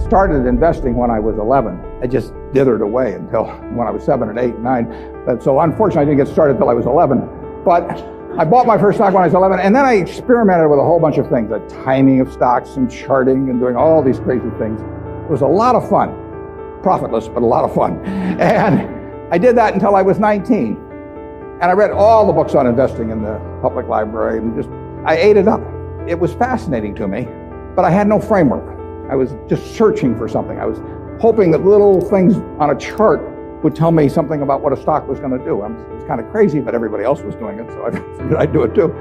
started investing when I was 11. I just dithered away until when I was 7 and 8 and 9. But so unfortunately, I didn't get started until I was 11. But I bought my first stock when I was 11, and then I experimented with a whole bunch of things, the timing of stocks and charting and doing all these crazy things. It was a lot of fun. Profitless, but a lot of fun. And I did that until I was 19. And I read all the books on investing in the public library, and I ate it up. It was fascinating to me, but I had no framework. I was just searching for something. I was hoping that little things on a chart would tell me something about what a stock was going to do. It was kind of crazy, but everybody else was doing it, so I figured I'd do it too.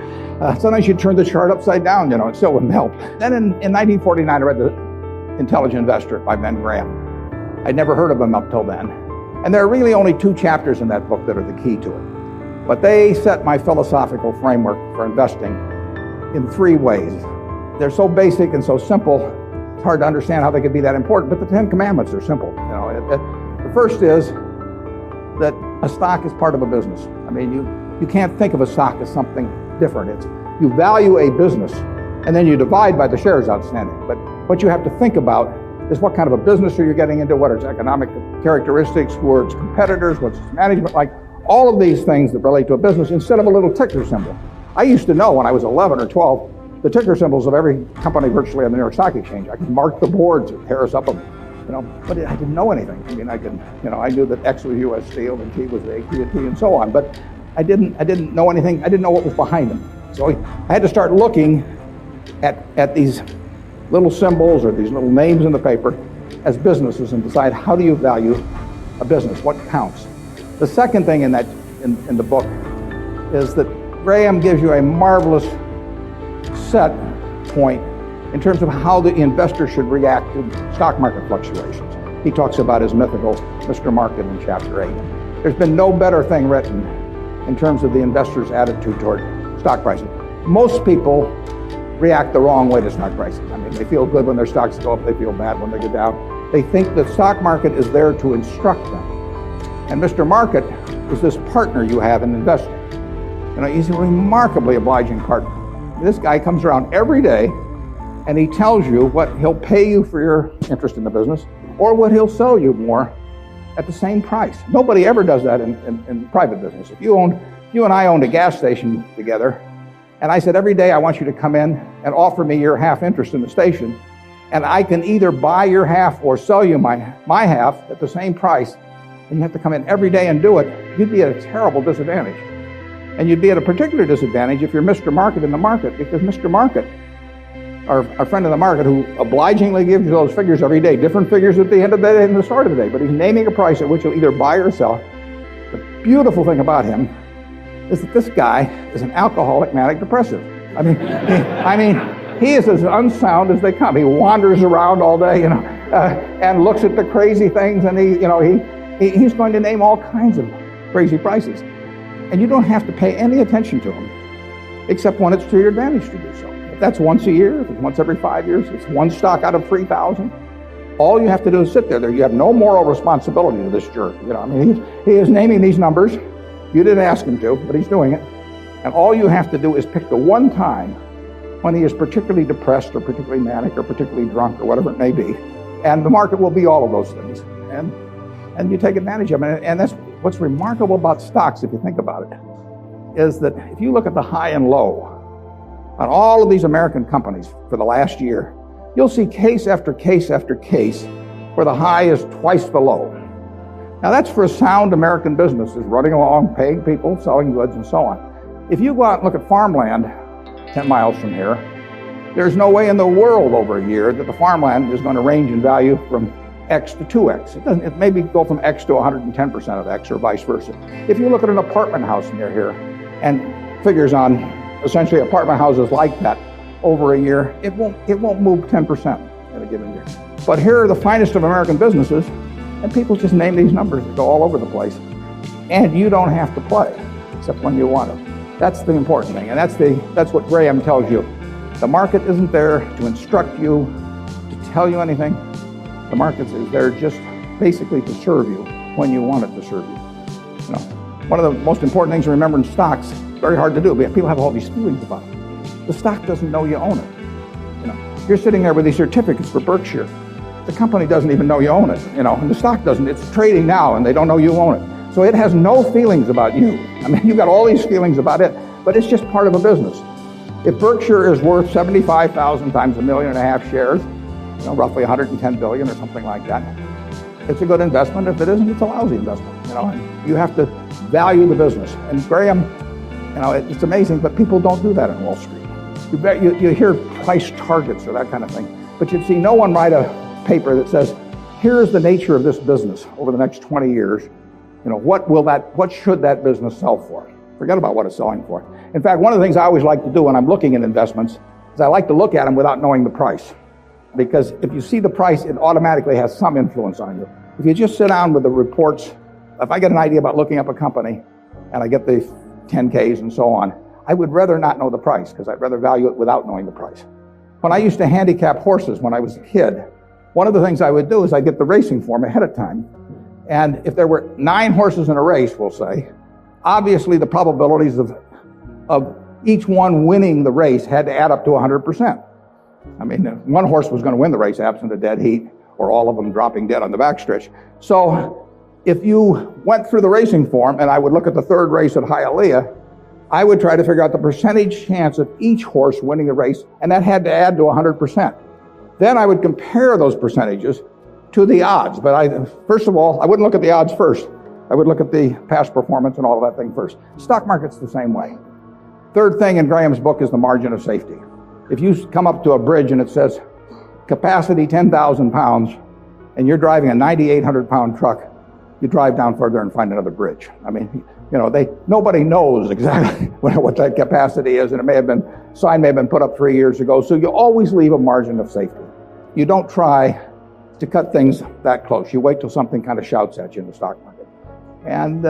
Sometimes you'd turn the chart upside down, it still wouldn't help. Then in 1949, I read The Intelligent Investor by Ben Graham. I'd never heard of him up till then. And there are really only 2 chapters in that book that are the key to it. But they set my philosophical framework for investing in 3 ways. They're so basic and so simple, it's hard to understand how they could be that important, but the 10 Commandments are simple. The first is that a stock is part of a business. I mean, you can't think of a stock as something different. You value a business, and then you divide by the shares outstanding. But what you have to think about is what kind of a business are you getting into, what are its economic characteristics, who are its competitors, what's its management like, all of these things that relate to a business instead of a little ticker symbol. I used to know when I was 11 or 12 the ticker symbols of every company virtually on the New York Stock Exchange. I could mark the boards at Harris Upham, but I didn't know anything. I mean, I knew that X was U.S. Steel and T was the AT&T and so on, but I didn't know anything. I didn't know what was behind them. So I had to start looking at these little symbols or these little names in the paper as businesses and decide, how do you value a business? What counts? The second thing in the book is that Graham gives you a marvelous set point in terms of how the investor should react to stock market fluctuations. He talks about his mythical Mr. Market in chapter 8. There's been no better thing written in terms of the investor's attitude toward stock prices. Most people react the wrong way to stock prices. I mean, they feel good when their stocks go up, they feel bad when they go down. They think the stock market is there to instruct them. And Mr. Market is this partner you have in investing. He's a remarkably obliging partner. This guy comes around every day and he tells you what he'll pay you for your interest in the business or what he'll sell you more at the same price. Nobody ever does that in private business. If you and I owned a gas station together, and I said, every day I want you to come in and offer me your half interest in the station, and I can either buy your half or sell you my half at the same price, and you have to come in every day and do it, you'd be at a terrible disadvantage. And you'd be at a particular disadvantage if you're Mr. Market in the market, because Mr. Market, our friend in the market, who obligingly gives you those figures every day, different figures at the end of the day and the start of the day, but he's naming a price at which you'll either buy or sell. The beautiful thing about him is that this guy is an alcoholic manic depressive. I mean, he is as unsound as they come. He wanders around all day, and looks at the crazy things, and he's going to name all kinds of crazy prices. And you don't have to pay any attention to them, except when it's to your advantage to do so. If that's once a year, if it's once every 5 years, it's one stock out of 3,000. All you have to do is sit there. You have no moral responsibility to this jerk. He is naming these numbers. You didn't ask him to, but he's doing it. And all you have to do is pick the one time when he is particularly depressed or particularly manic or particularly drunk or whatever it may be. And the market will be all of those things. And you take advantage of it. And that's what's remarkable about stocks, if you think about it, is that if you look at the high and low on all of these American companies for the last year, you'll see case after case after case where the high is twice the low. Now that's for a sound American business, is running along, paying people, selling goods, and so on. If you go out and look at farmland 10 miles from here, there's no way in the world over a year that the farmland is going to range in value from X to 2X. It maybe go from X to 110% of X or vice versa. If you look at an apartment house near here and figures on essentially apartment houses like that over a year, it won't move 10% in a given year. But here are the finest of American businesses, and people just name these numbers that go all over the place. And you don't have to play, except when you want to. That's the important thing, and that's what Graham tells you. The market isn't there to instruct you, to tell you anything. The market is there just basically to serve you when you want it to serve you. One of the most important things to remember in stocks, very hard to do, but people have all these feelings about it. The stock doesn't know you own it. You're sitting there with these certificates for Berkshire. the company doesn't even know you own it, and the stock doesn't. It's trading now, and they don't know you own it. So it has no feelings about you. I mean, you've got all these feelings about it, but it's just part of a business. If Berkshire is worth 75,000 times 1.5 million shares, roughly 110 billion or something like that, it's a good investment. If it isn't, it's a lousy investment. And you have to value the business. And Graham, it's amazing, but people don't do that in Wall Street. You hear price targets or that kind of thing, but you'd see no one write a paper that says, here's the nature of this business over the next 20 years. What should that business sell for? Forget about what it's selling for. In fact, one of the things I always like to do when I'm looking at investments is I like to look at them without knowing the price. Because if you see the price, it automatically has some influence on you. If you just sit down with the reports, if I get an idea about looking up a company and I get the 10Ks and so on, I would rather not know the price because I'd rather value it without knowing the price. When I used to handicap horses when I was a kid, one of the things I would do is I'd get the racing form ahead of time. And if there were 9 horses in a race, we'll say, obviously the probabilities of each one winning the race had to add up to 100%. I mean, one horse was going to win the race absent a dead heat or all of them dropping dead on the backstretch. So if you went through the racing form and I would look at the third race at Hialeah, I would try to figure out the percentage chance of each horse winning the race, and that had to add to 100%. Then I would compare those percentages to the odds. But first of all, I wouldn't look at the odds first. I would look at the past performance and all of that thing first. Stock market's the same way. Third thing in Graham's book is the margin of safety. If you come up to a bridge and it says capacity 10,000 pounds and you're driving a 9,800 pound truck, you drive down further and find another bridge. I mean, nobody knows exactly what that capacity is, and sign may have been put up 3 years ago. So you always leave a margin of safety. You don't try to cut things that close. You wait till something kind of shouts at you in the stock market. And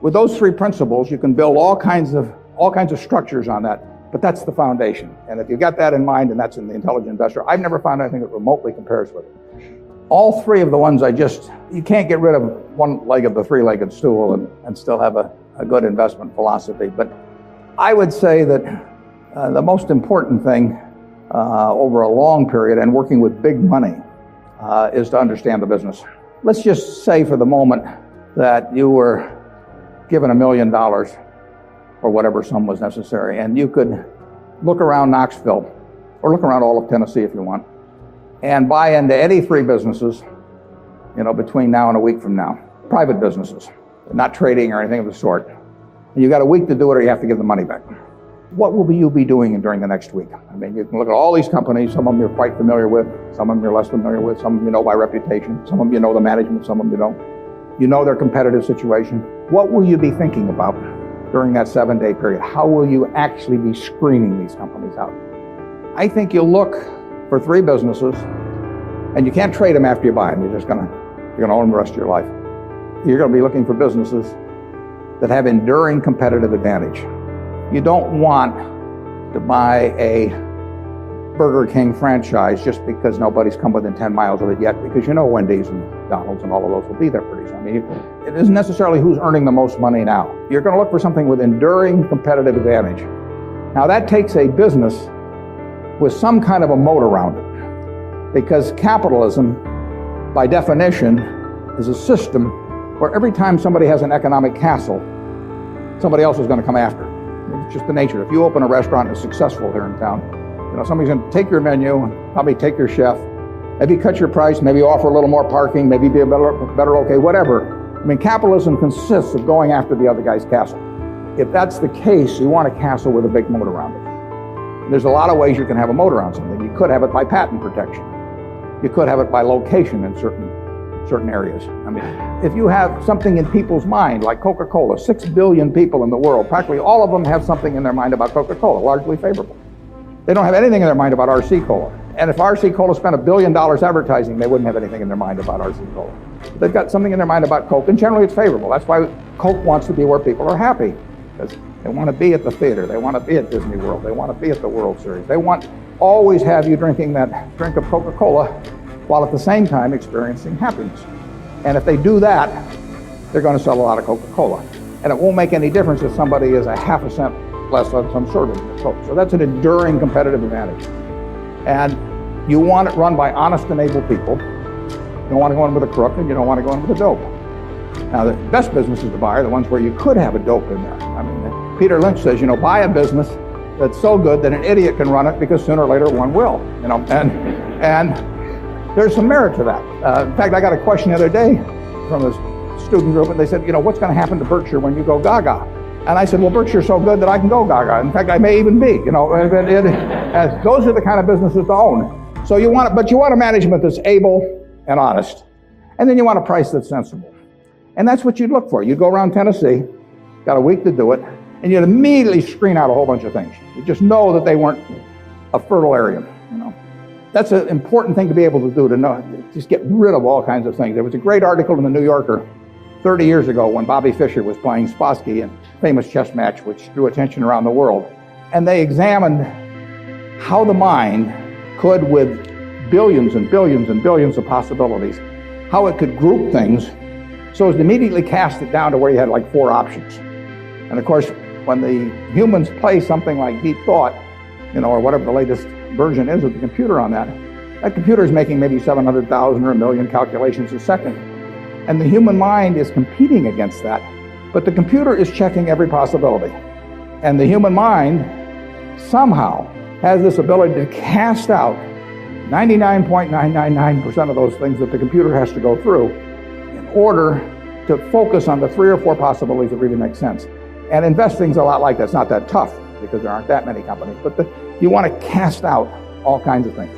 with those 3 principles, you can build all kinds of structures on that. But that's the foundation. And if you got that in mind, and that's in the Intelligent Investor, I've never found anything that remotely compares with it. All 3 of the ones you can't get rid of one leg of the 3-legged stool and still have a good investment philosophy. But I would say that the most important thing over a long period and working with big money is to understand the business. Let's just say for the moment that you were given $1 million or whatever sum was necessary, and you could look around Knoxville or look around all of Tennessee if you want and buy into any 3 businesses, between now and a week from now, private businesses, not trading or anything of the sort. And you got a week to do it or you have to give the money back. What will you be doing during the next week? I mean, you can look at all these companies. Some of them you're quite familiar with, some of them you're less familiar with, some of them you know by reputation, some of them you know the management, some of them you don't. You know their competitive situation. What will you be thinking about during that 7-day period? How will you actually be screening these companies out? I think you'll look for 3 businesses, and you can't trade them after you buy them. You're gonna own them the rest of your life. You're gonna be looking for businesses that have enduring competitive advantage. You don't want to buy a Burger King franchise just because nobody's come within 10 miles of it yet, because Wendy's and McDonald's and all of those will be there pretty soon. I mean, it isn't necessarily who's earning the most money now. You're going to look for something with enduring competitive advantage. Now that takes a business with some kind of a moat around it, because capitalism, by definition, is a system where every time somebody has an economic castle, somebody else is going to come after it. It's just the nature. If you open a restaurant and it's successful here in town, somebody's going to take your menu, probably take your chef, maybe cut your price, maybe offer a little more parking, maybe be a better okay, whatever. I mean, capitalism consists of going after the other guy's castle. If that's the case, you want a castle with a big moat around it. There's a lot of ways you can have a moat around something. You could have it by patent protection. You could have it by location in certain areas. I mean, if you have something in people's mind, like Coca-Cola, 6 billion people in the world, practically all of them have something in their mind about Coca-Cola, largely favorable. They don't have anything in their mind about RC Cola. And if RC Cola spent $1 billion advertising, they wouldn't have anything in their mind about RC Cola. They've got something in their mind about Coke, and generally it's favorable. That's why Coke wants to be where people are happy, because they want to be at the theater, they want to be at Disney World, they want to be at the World Series. They want always have you drinking that drink of Coca-Cola while at the same time experiencing happiness. And if they do that, they're going to sell a lot of Coca-Cola. And it won't make any difference if somebody is a half a cent less on some sort of Coke. So that's an enduring competitive advantage. And you want it run by honest and able people. don't want to go in with a crook, and you don't want to go in with a dope. Now, the best businesses to buy are the ones where you could have a dope in there. I mean, Peter Lynch says, buy a business that's so good that an idiot can run it, because sooner or later one will. And there's some merit to that. In fact, I got a question the other day from a student group, and they said, what's going to happen to Berkshire when you go gaga? And I said, well, Berkshire's so good that I can go gaga. In fact, I may even be. Those are the kind of businesses to own. So you want a management that's able and honest, and then you want a price that's sensible. And that's what you'd look for. You'd go around Tennessee, got a week to do it, and you'd immediately screen out a whole bunch of things. You just know that they weren't a fertile area. That's an important thing to be able to do, to know, just get rid of all kinds of things. There was a great article in the New Yorker 30 years ago when Bobby Fischer was playing Spassky in a famous chess match which drew attention around the world. And they examined how the mind could, with billions and billions and billions of possibilities, how it could group things so as to immediately cast it down to where you had like 4 options. And of course, when the humans play something like deep thought, or whatever the latest version is of the computer on that computer is making maybe 700,000 or a million calculations a second. And the human mind is competing against that. But the computer is checking every possibility. And the human mind somehow has this ability to cast out 99.999% of those things that the computer has to go through in order to focus on the 3 or 4 possibilities that really make sense. And investing's a lot like that. It's not that tough because there aren't that many companies, but you want to cast out all kinds of things.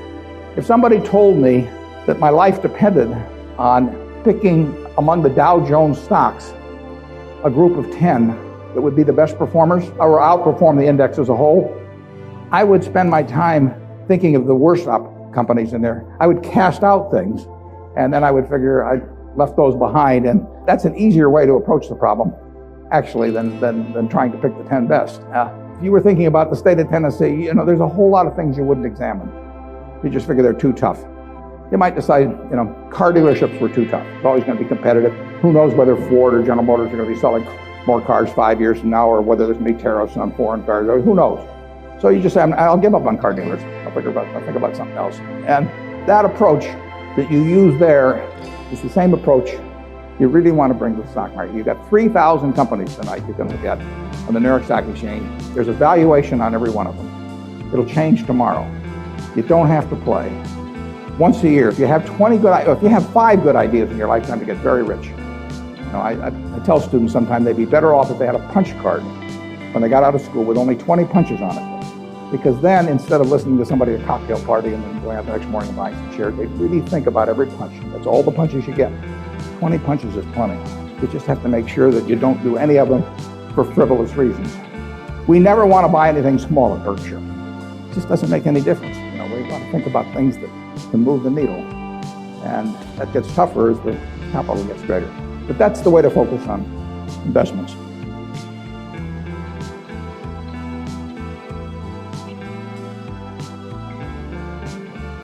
If somebody told me that my life depended on picking among the Dow Jones stocks a group of 10 that would be the best performers or outperform the index as a whole, I would spend my time thinking of the worst companies in there. I would cast out things, and then I would figure I left those behind, and that's an easier way to approach the problem, actually, than trying to pick the 10 best. If you were thinking about the state of Tennessee, there's a whole lot of things you wouldn't examine. You just figure they're too tough. You might decide, car dealerships were too tough. It's always going to be competitive. Who knows whether Ford or General Motors are going to be selling more cars 5 years from now, or whether there's going to be tariffs on foreign cars, or who knows. So you just say, I'll give up on car dealers. I'll think about something else. And that approach that you use there is the same approach you really want to bring to the stock market. You've got 3,000 companies tonight you can look at on the New York Stock Exchange. There's a valuation on every one of them. It'll change tomorrow. You don't have to play. Once a year, if you have 5 good ideas in your lifetime, you get very rich. I tell students sometimes they'd be better off if they had a punch card when they got out of school with only 20 punches on it. Because then, instead of listening to somebody at a cocktail party and then going out the next morning and buying some shares, they really think about every punch. That's all the punches you get. 20 punches is plenty. You just have to make sure that you don't do any of them for frivolous reasons. We never want to buy anything small at Berkshire. It just doesn't make any difference. We want to think about things that can move the needle. And that gets tougher as the capital gets greater. But that's the way to focus on investments.